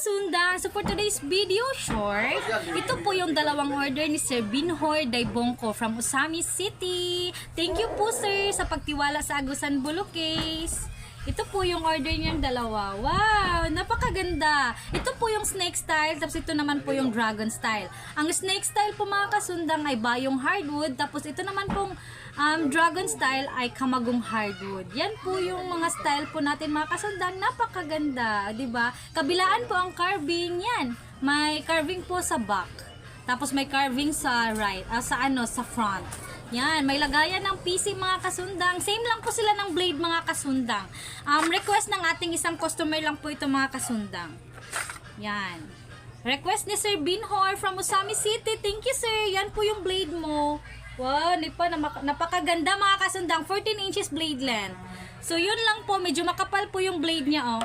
kasundang, so for today's video short, ito po yung dalawang order ni Sir Binhor Daibongko from Usami City. Thank you po sir sa pagtiwala sa Agusan Bulucase. Ito po yung order niyang dalawa. Wow, napakaganda. Ito po yung snake style, tapos ito naman po yung dragon style. Ang snake style po mga kasundang ay bayong hardwood, tapos ito naman pong dragon style ay kamagong hardwood. Yan po yung mga style po natin mga kasundang, napakaganda, 'di ba? Kabilaan po ang carving yan. May carving po sa back. Tapos may carving sa right, sa front. Yan, may lagayan ng PC mga kasundang. Same lang po sila ng blade mga kasundang. Request ng ating isang customer lang po ito mga kasundang. Yan. Request ni Sir Binhor from Usami City. Thank you sir. Yan po yung blade mo. Wow, napakaganda mga kasundang. 14 inches blade length. So yun lang po, medyo makapal po yung blade niya oh.